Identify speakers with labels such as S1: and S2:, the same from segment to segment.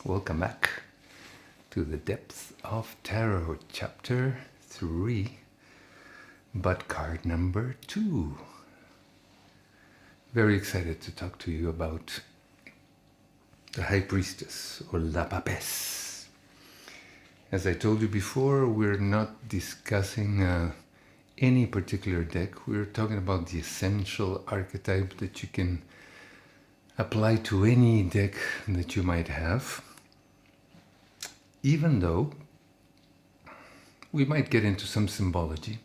S1: Welcome back to the depths of Tarot Chapter 3, but card number 2. Very excited to talk to you about the High Priestess, or La Papesse. As I told you before, we're not discussing any particular deck. We're talking about the essential archetype that you can apply to any deck that you might have. Even though we might get into some symbology,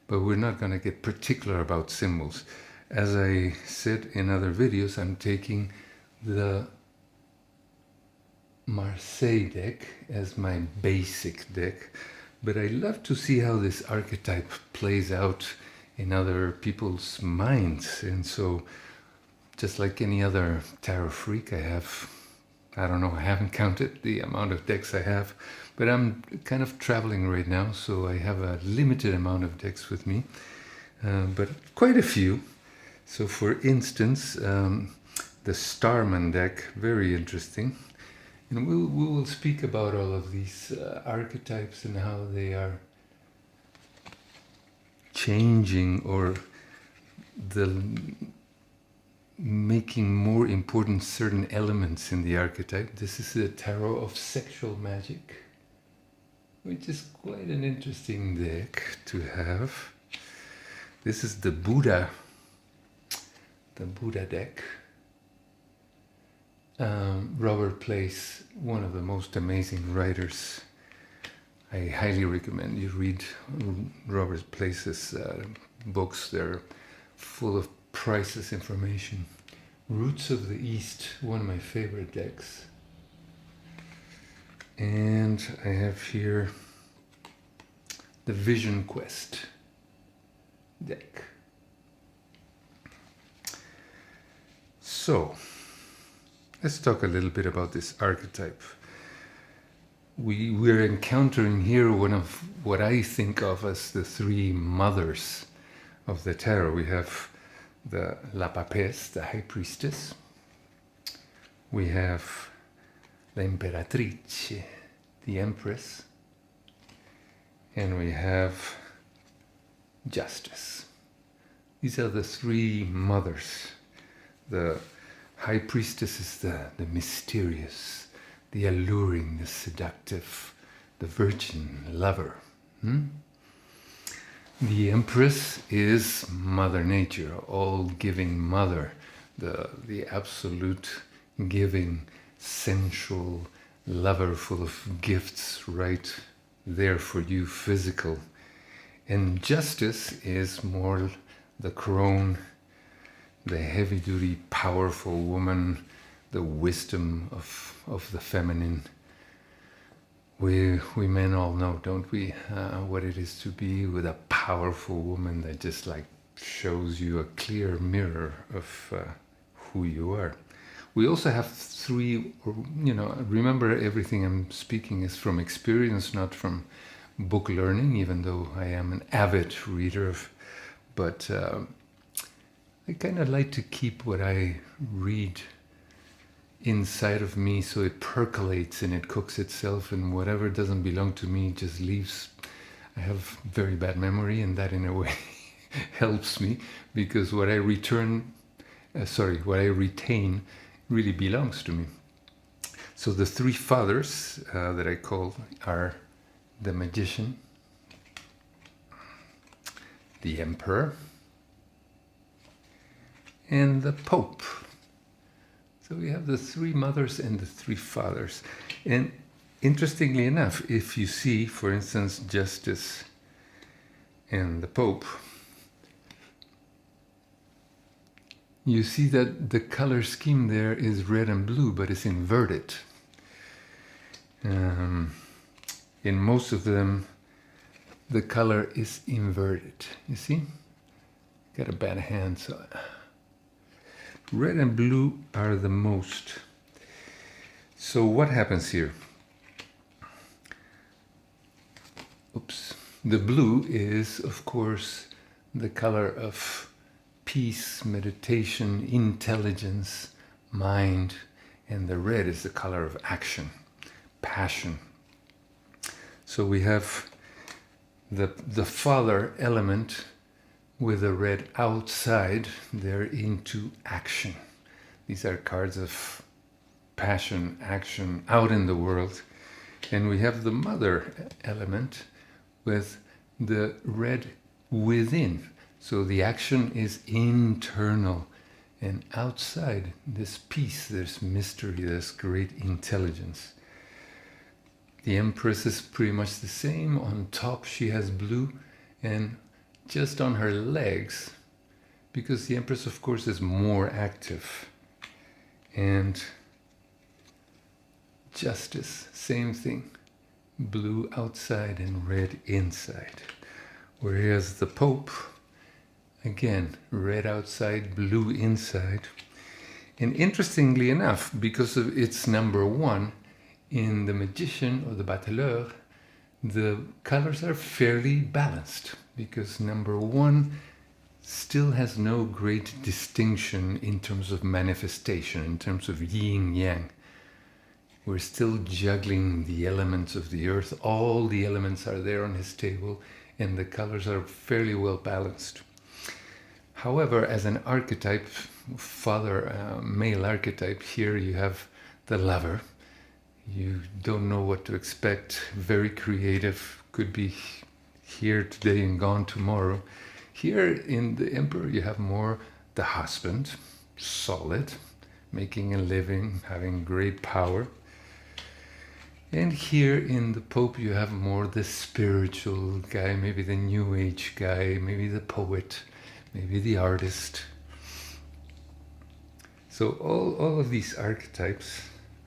S1: but we're not going to get particular about symbols. As I said in other videos, I'm taking the Marseille deck as my basic deck, but I love to see how this archetype plays out in other people's minds. And so, just like any other tarot freak, I haven't counted the amount of decks I have, but I'm kind of traveling right now, so I have a limited amount of decks with me, but quite a few. So for instance, the Starman deck, very interesting. And we will speak about all of these archetypes and how they are changing or making more important certain elements in the archetype. This is the Tarot of Sexual Magic, which is quite an interesting deck to have. This is the Buddha deck. Robert Place, one of the most amazing writers. I highly recommend you read Robert Place's books. They're full of priceless information. Roots of the East, one of my favorite decks. And I have here the Vision Quest deck. So, let's talk a little bit about this archetype. We're encountering here one of what I think of as the three mothers of the tarot. We have the La Papesse, the High Priestess. We have La Imperatrice, the Empress. And we have Justice. These are the three mothers. The High Priestess is the mysterious, the alluring, the seductive, the virgin lover. The Empress is Mother Nature, all-giving mother, the absolute giving, sensual lover full of gifts right there for you, physical. And Justice is more the crone, the heavy-duty, powerful woman, the wisdom of the feminine. We men all know, don't we, what it is to be with a powerful woman that just like shows you a clear mirror of who you are. We also have three, remember everything I'm speaking is from experience, not from book learning, even though I am an avid reader, but I kind of like to keep what I read inside of me so it percolates and it cooks itself, and whatever doesn't belong to me just leaves. I have very bad memory, and that in a way helps me, because what I retain really belongs to me. So the three fathers that I call are the Magician, the Emperor, and the Pope. So we have the three mothers and the three fathers. And interestingly enough, if you see, for instance, Justice and the Pope, you see that the color scheme there is red and blue, but it's inverted. In most of them, the color is inverted. You see? Got a bad hand, so red and blue are the most. So what happens here? Oops. The blue is, of course, the color of peace, meditation, intelligence, mind, and the red is the color of action. passion. So we have the father element with the red outside. They're into action. These are cards of passion, action, out in the world. And we have the mother element with the red within. So the action is internal, and outside this peace, there's mystery, there's great intelligence. The Empress is pretty much the same. On top she has blue, and just on her legs, because the Empress of course is more active. And Justice, same thing, blue outside and red inside. Whereas the Pope, again, red outside, blue inside. And interestingly enough, because of its number 1, in the Magician or the Battleur, the colors are fairly balanced, because number 1 still has no great distinction in terms of manifestation, in terms of yin-yang. We're still juggling the elements of the earth. All the elements are there on his table, and the colors are fairly well balanced. However, as an archetype, male archetype, here you have the lover. You don't know what to expect. Very creative. Could be here today and gone tomorrow. Here in the Emperor, you have more the husband, solid, making a living, having great power. And here in the Pope, you have more the spiritual guy, maybe the New Age guy, maybe the poet, maybe the artist. So all of these archetypes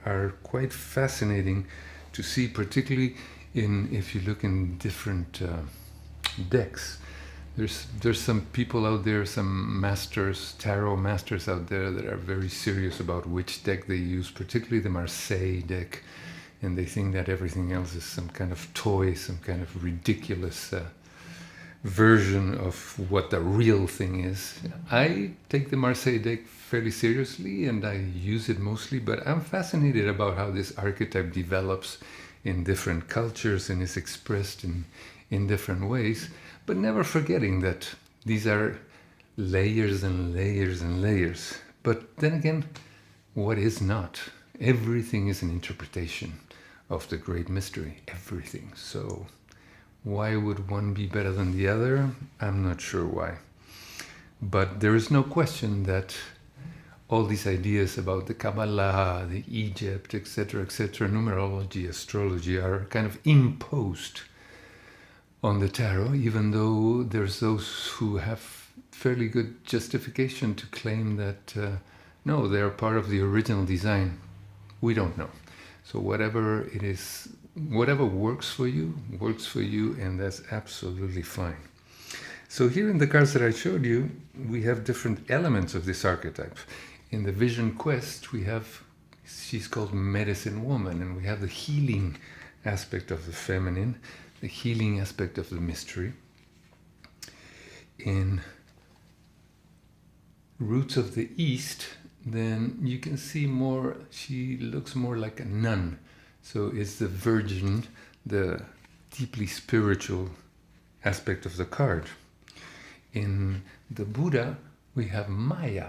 S1: are quite fascinating to see, particularly if you look in different decks. There's some people out there, some masters, tarot masters out there that are very serious about which deck they use, particularly the Marseille deck. And they think that everything else is some kind of toy, some kind of ridiculous version of what the real thing is. I take the Marseille deck fairly seriously, and I use it mostly, but I'm fascinated about how this archetype develops in different cultures and is expressed in different ways, but never forgetting that these are layers and layers and layers. But then again, what is not? Everything is an interpretation of the great mystery, everything. So why would one be better than the other? I'm not sure why. But there is no question that all these ideas about the Kabbalah, the Egypt, etc., numerology, astrology, are kind of imposed on the tarot, even though there's those who have fairly good justification to claim that no, they're part of the original design. We don't know. So whatever it is, whatever works for you, and that's absolutely fine. So here in the cards that I showed you, we have different elements of this archetype. In the Vision Quest, she's called Medicine Woman, and we have the healing aspect of the feminine, the healing aspect of the mystery. In Roots of the East, then you can see more, she looks more like a nun. So it's the Virgin, the deeply spiritual aspect of the card. In the Buddha, we have Maya.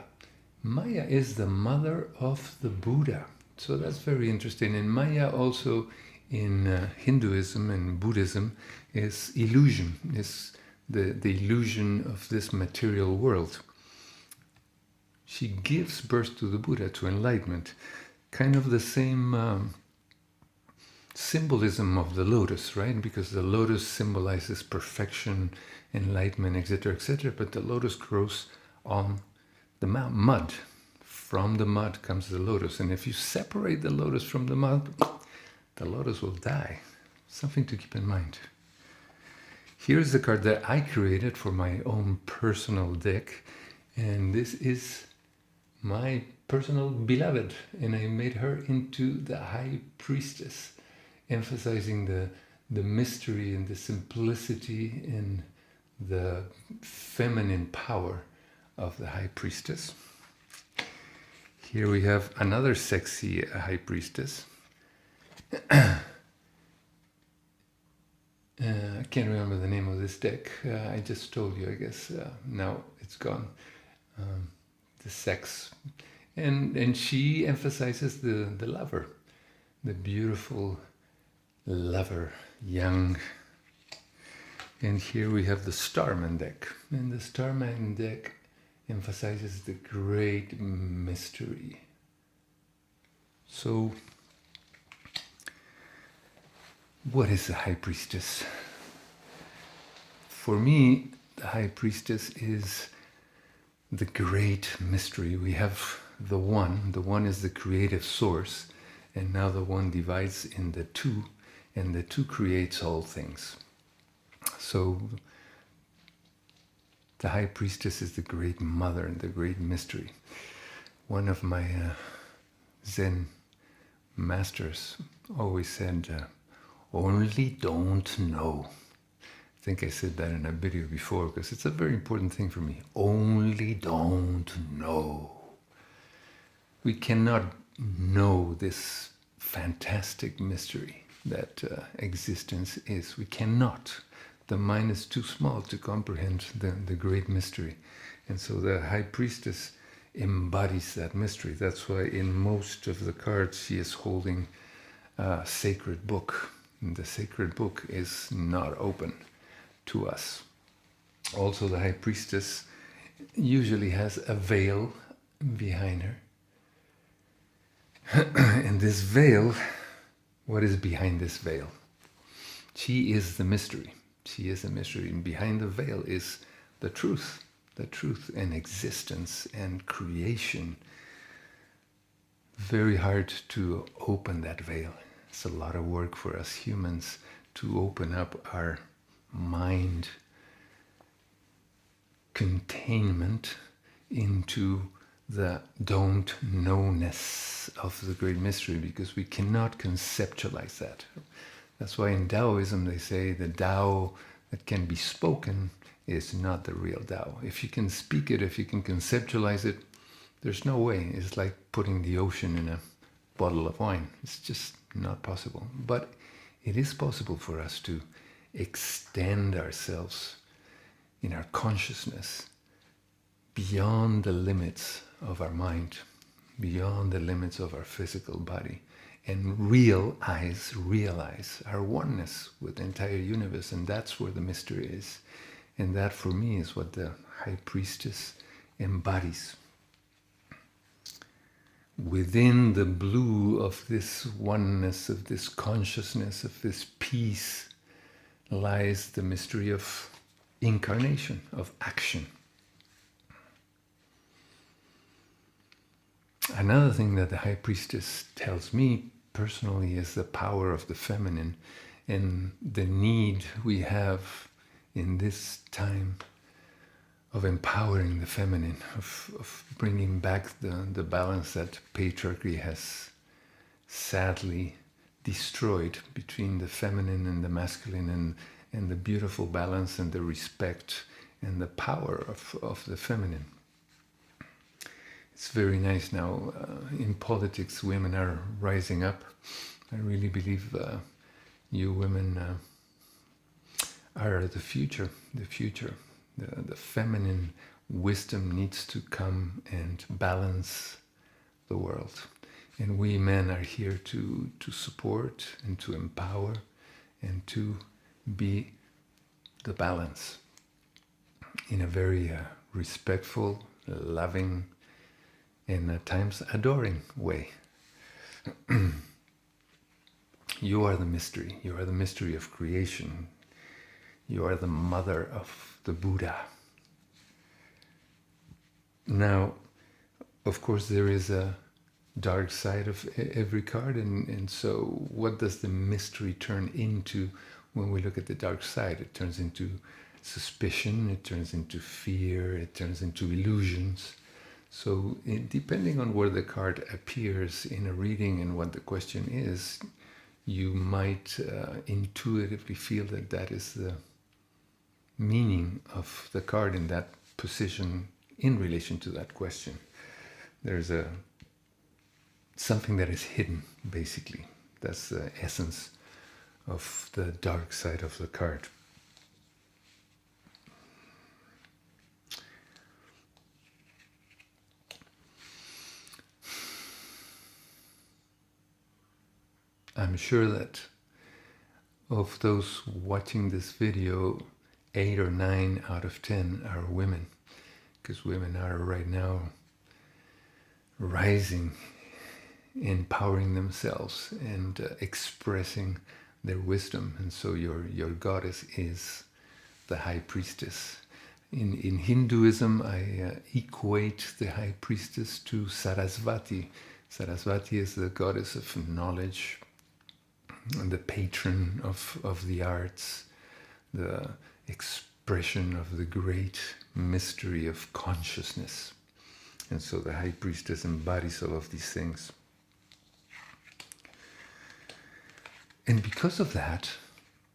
S1: Maya is the mother of the Buddha. So that's very interesting. And Maya also in Hinduism and Buddhism is illusion, is the illusion of this material world. She gives birth to the Buddha, to enlightenment. Kind of the same symbolism of the lotus, right? Because the lotus symbolizes perfection, enlightenment, etc., but the lotus grows on the mud. From the mud comes the lotus. And if you separate the lotus from the mud, the lotus will die. Something to keep in mind. Here's the card that I created for my own personal deck. And this is my personal beloved, and I made her into the High Priestess, emphasizing the mystery and the simplicity and the feminine power of the High Priestess. Here we have another sexy High Priestess, I can't remember the name of this deck. I just told you, I guess. Now it's gone. The sex. And she emphasizes the lover, the beautiful lover, young. And here we have the Starman deck. And the Starman deck emphasizes the great mystery. So, what is the High Priestess? For me, the High Priestess is the great mystery. We have the one is the creative source, and now the one divides in the two, and the two creates all things. So the High Priestess is the great mother and the great mystery. One of my Zen masters always said, only don't know. I think I said that in a video before because it's a very important thing for me. Only don't know. We cannot know this fantastic mystery that existence is. We cannot. The mind is too small to comprehend the great mystery. And so the High Priestess embodies that mystery. That's why in most of the cards she is holding a sacred book. And the sacred book is not open to us. Also, the High Priestess usually has a veil behind her. And this veil, what is behind this veil? She is the mystery. She is the mystery. And behind the veil is the truth and existence and creation. Very hard to open that veil. It's a lot of work for us humans to open up our mind containment into the don't knowness of the great mystery, because we cannot conceptualize that. That's why in Taoism they say the Tao that can be spoken is not the real Tao. If you can speak it, if you can conceptualize it, there's no way. It's like putting the ocean in a bottle of wine. It's just not possible. But it is possible for us to extend ourselves in our consciousness beyond the limits of our mind, beyond the limits of our physical body, and realize our oneness with the entire universe. And that's where the mystery is. And that for me is what the High Priestess embodies. Within the blue of this oneness, of this consciousness, of this peace, lies the mystery of incarnation, of action. Another thing that the High Priestess tells me personally is the power of the feminine and the need we have in this time of empowering the feminine, of bringing back the balance that patriarchy has sadly destroyed between the feminine and the masculine, and the beautiful balance and the respect and the power of the feminine. It's very nice now. In politics, women are rising up. I really believe you women are the future. The feminine wisdom needs to come and balance the world. And we men are here to support and to empower and to be the balance in a very respectful, loving, and at times adoring way. You are the mystery. You are the mystery of creation. You are the mother of the Buddha. Now, of course, there is a dark side of every card, and so what does the mystery turn into when we look at the dark side? It turns into suspicion, it turns into fear, it turns into illusions. So depending on where the card appears in a reading and what the question is, you might intuitively feel that that is the meaning of the card in that position in relation to that question. There's something that is hidden, basically. That's the essence of the dark side of the card. I'm sure that of those watching this video, 8 or 9 out of 10 are women, because women are right now rising, empowering themselves and expressing their wisdom. And so your goddess is the High Priestess. In Hinduism, I equate the High Priestess to Sarasvati. Sarasvati is the goddess of knowledge, and the patron of the arts, the expression of the great mystery of consciousness. And so the High Priestess embodies all of these things. And because of that,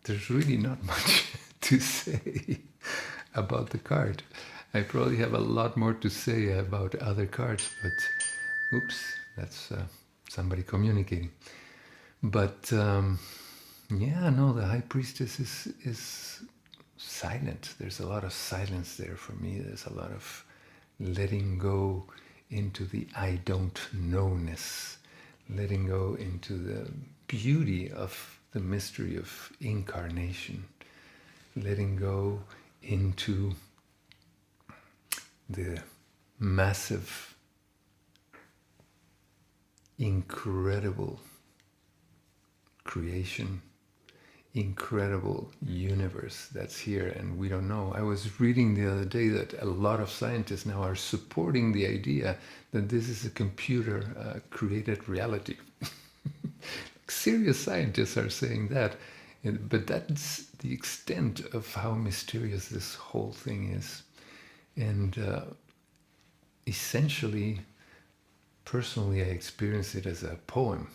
S1: there's really not much to say about the card. I probably have a lot more to say about other cards, but oops, that's somebody communicating. But yeah, no, the High Priestess is silent. There's a lot of silence there for me. There's a lot of letting go into the I don't know-ness, letting go into the beauty of the mystery of incarnation, letting go into the massive, incredible creation, incredible universe that's here and we don't know. I was reading the other day that a lot of scientists now are supporting the idea that this is a computer created reality. Serious scientists are saying that, but that's the extent of how mysterious this whole thing is. And essentially, personally, I experience it as a poem.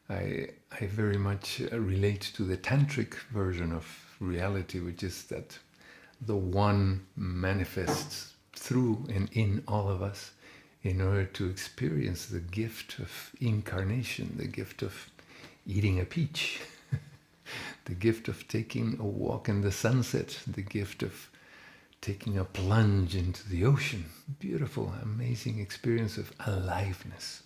S1: I very much relate to the tantric version of reality, which is that the one manifests through and in all of us in order to experience the gift of incarnation, the gift of eating a peach, the gift of taking a walk in the sunset, the gift of taking a plunge into the ocean. Beautiful, amazing experience of aliveness.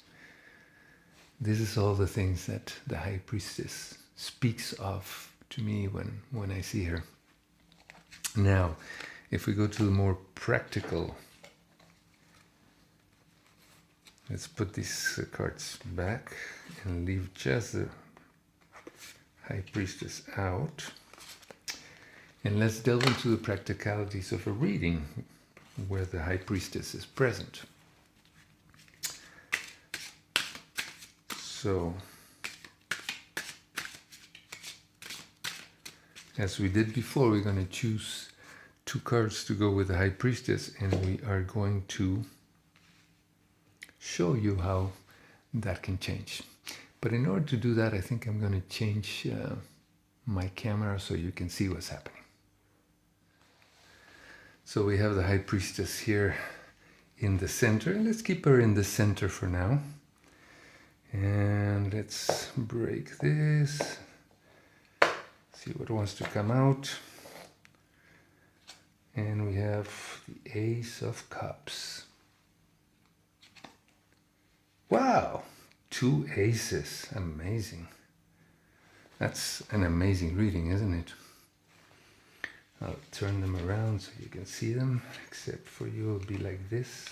S1: This is all the things that the High Priestess speaks of to me when I see her. Now, if we go to the more practical, let's put these cards back and leave just the High Priestess out. And let's delve into the practicalities of a reading where the High Priestess is present. So, as we did before, we're going to choose 2 cards to go with the High Priestess, and we are going to show you how that can change. But in order to do that, I think I'm going to change my camera so you can see what's happening. So we have the High Priestess here in the center. Let's keep her in the center for now. And let's break this. See what wants to come out. And we have the Ace of Cups. Wow! 2 aces. Amazing. That's an amazing reading, isn't it? I'll turn them around so you can see them, except for you it'll be like this.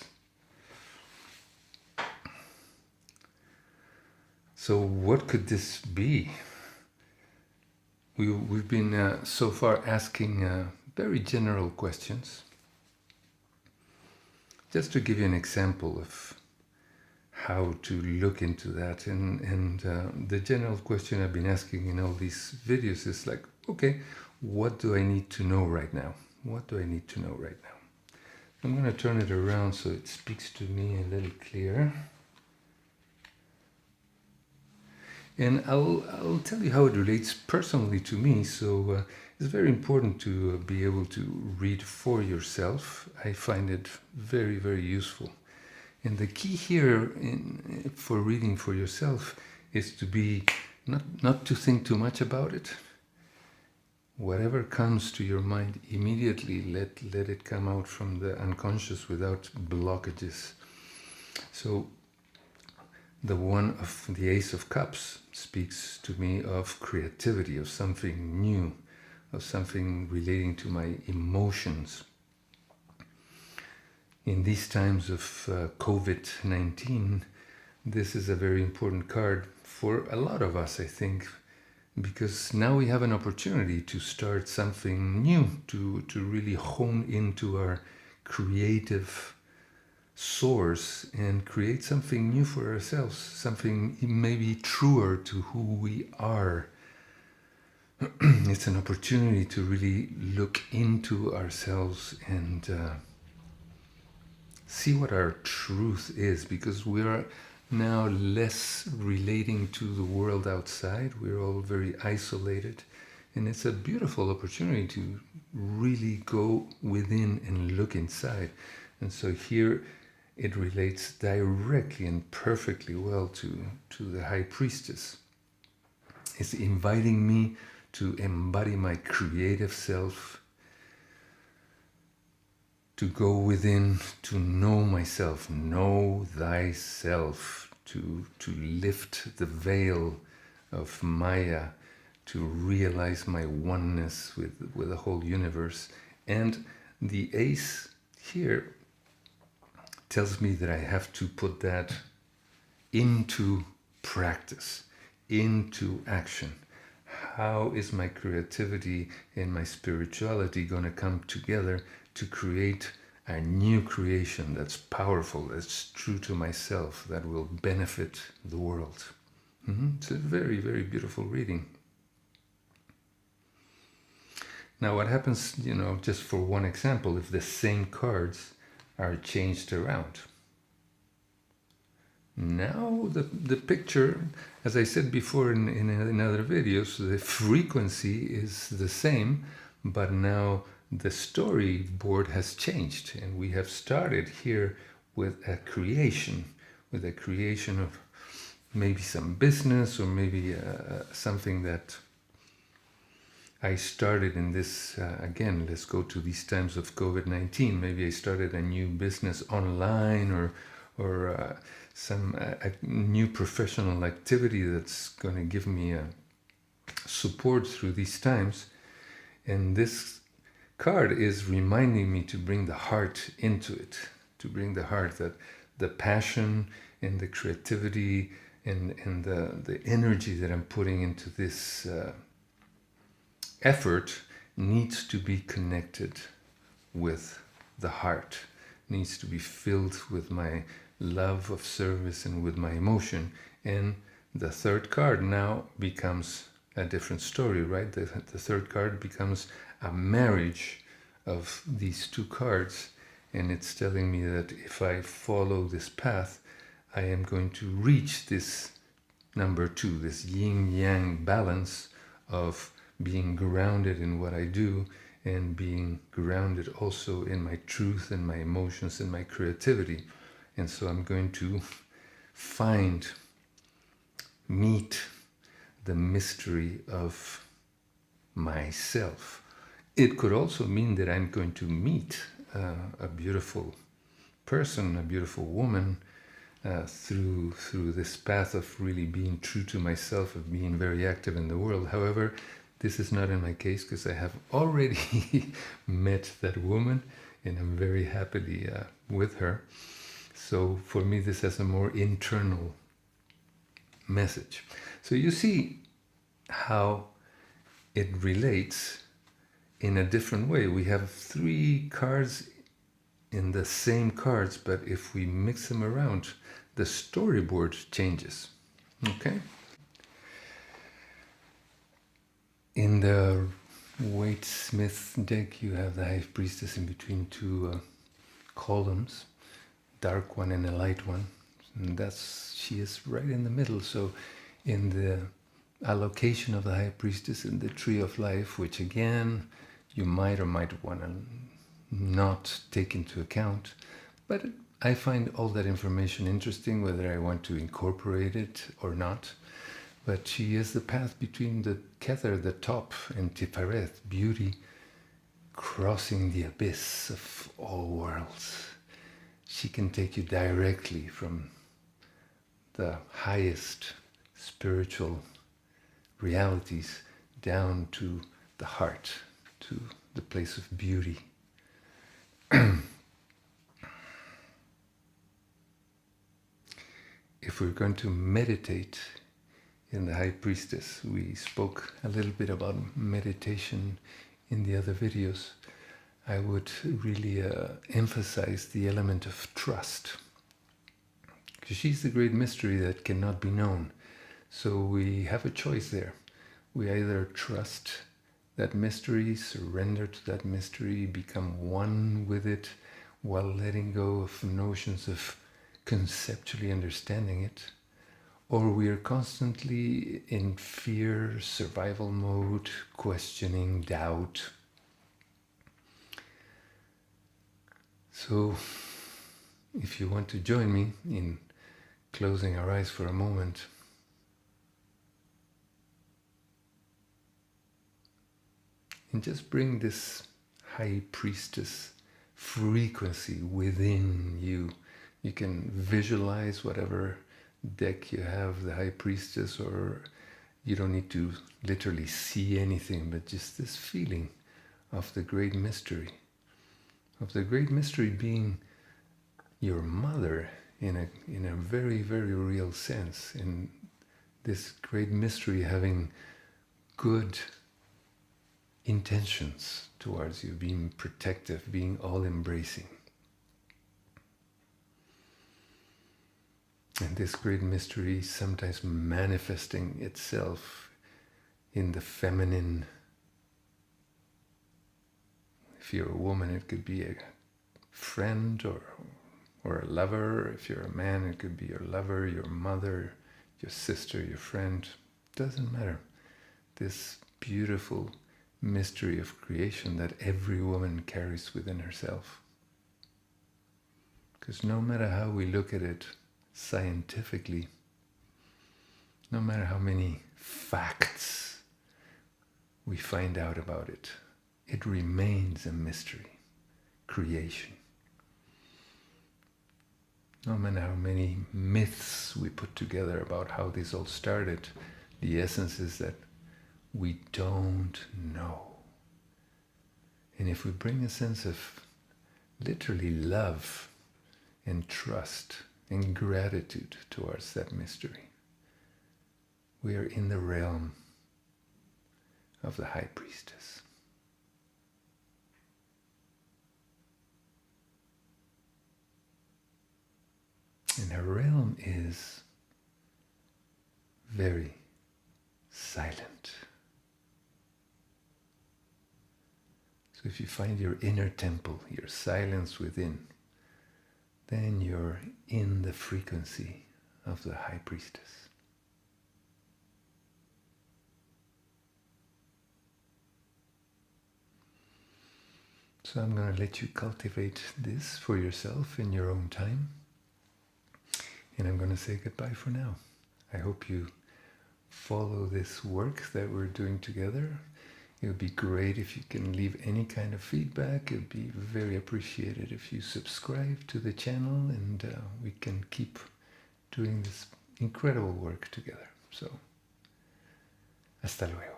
S1: So what could this be? We've been so far asking very general questions. Just to give you an example of how to look into that, and the general question I've been asking in all these videos is like, okay, what do I need to know right now? What do I need to know right now? I'm going to turn it around so it speaks to me a little clearer. And I'll tell you how it relates personally to me. So it's very important to be able to read for yourself. I find it very, very useful. And the key here for reading for yourself is to be not to think too much about it. Whatever comes to your mind, immediately let it come out from the unconscious without blockages. So the one of the Ace of Cups speaks to me of creativity, of something new, of something relating to my emotions. In these times of COVID-19, this is a very important card for a lot of us, I think, because now we have an opportunity to start something new, to really hone into our creative source and create something new for ourselves, something maybe truer to who we are. It's an opportunity to really look into ourselves and see what our truth is, because we are now less relating to the world outside. We're all very isolated, and it's a beautiful opportunity to really go within and look inside. And so here it relates directly and perfectly well to the High Priestess. It's inviting me to embody my creative self, to go within, to know myself, know thyself, to lift the veil of Maya, to realize my oneness with the whole universe. And the Ace here tells me that I have to put that into practice, into action. How is my creativity and my spirituality going to come together to create a new creation that's powerful, that's true to myself, that will benefit the world? It's a very, very beautiful reading. Now what happens, just for one example, if the same cards are changed around? Now the picture, as I said before in other videos, the frequency is the same, but now the storyboard has changed, and we have started here with a creation of maybe some business, or maybe something that I started in this, again, let's go to these times of COVID-19. Maybe I started a new business online, or some a new professional activity that's going to give me support through these times. And this card is reminding me to bring the heart into it, to bring the heart, that the passion and the creativity and the energy that I'm putting into this effort needs to be connected with the heart, needs to be filled with my love of service and with my emotion. And the third card now becomes a different story, right? The third card becomes a marriage of these two cards, and it's telling me that if I follow this path, I am going to reach this number 2, this yin-yang balance of being grounded in what I do and being grounded also in my truth and my emotions and my creativity. And so I'm going to meet the mystery of myself. It could also mean that I'm going to meet a beautiful person, a beautiful woman, through this path of really being true to myself, of being very active in the world. However, this is not in my case, because I have already met that woman, and I'm very happily with her. So for me, this has a more internal message. So you see how it relates in a different way. We have 3 cards in the same cards, but if we mix them around, the storyboard changes. Okay? In the Waite-Smith deck, you have the High Priestess in between 2 columns, dark one and a light one, and she is right in the middle. So in the allocation of the High Priestess in the Tree of Life, which again you might or might want to not take into account, but I find all that information interesting, whether I want to incorporate it or not. But she is the path between the Kether, the top, and Tiferet, beauty, crossing the abyss of all worlds. She can take you directly from the highest spiritual realities down to the heart, to the place of beauty. If we're going to meditate in the High Priestess, we spoke a little bit about meditation in the other videos. I would really emphasize the element of trust, because she's the great mystery that cannot be known. So we have a choice there. We either trust that mystery, surrender to that mystery, become one with it, while letting go of notions of conceptually understanding it, or we are constantly in fear, survival mode, questioning, doubt. So, if you want to join me in closing our eyes for a moment, and just bring this High Priestess frequency within you. You can visualize whatever deck you have, the High Priestess, or you don't need to literally see anything, but just this feeling of the great mystery. Of the great mystery being your mother in a very, very real sense. In this great mystery having good intentions towards you, being protective, being all-embracing. And this great mystery sometimes manifesting itself in the feminine. If you're a woman, it could be a friend or a lover. If you're a man, it could be your lover, your mother, your sister, your friend. Doesn't matter. This beautiful mystery of creation that every woman carries within herself. Because no matter how we look at it scientifically, no matter how many facts we find out about it, it remains a mystery. Creation. No matter how many myths we put together about how this all started, the essence is that we don't know. And if we bring a sense of literally love and trust and gratitude towards that mystery, we are in the realm of the High Priestess. And her realm is very silent. So if you find your inner temple, your silence within, then you're in the frequency of the High Priestess. So I'm going to let you cultivate this for yourself in your own time. And I'm going to say goodbye for now. I hope you follow this work that we're doing together. It would be great if you can leave any kind of feedback. It would be very appreciated if you subscribe to the channel, and we can keep doing this incredible work together. So, hasta luego.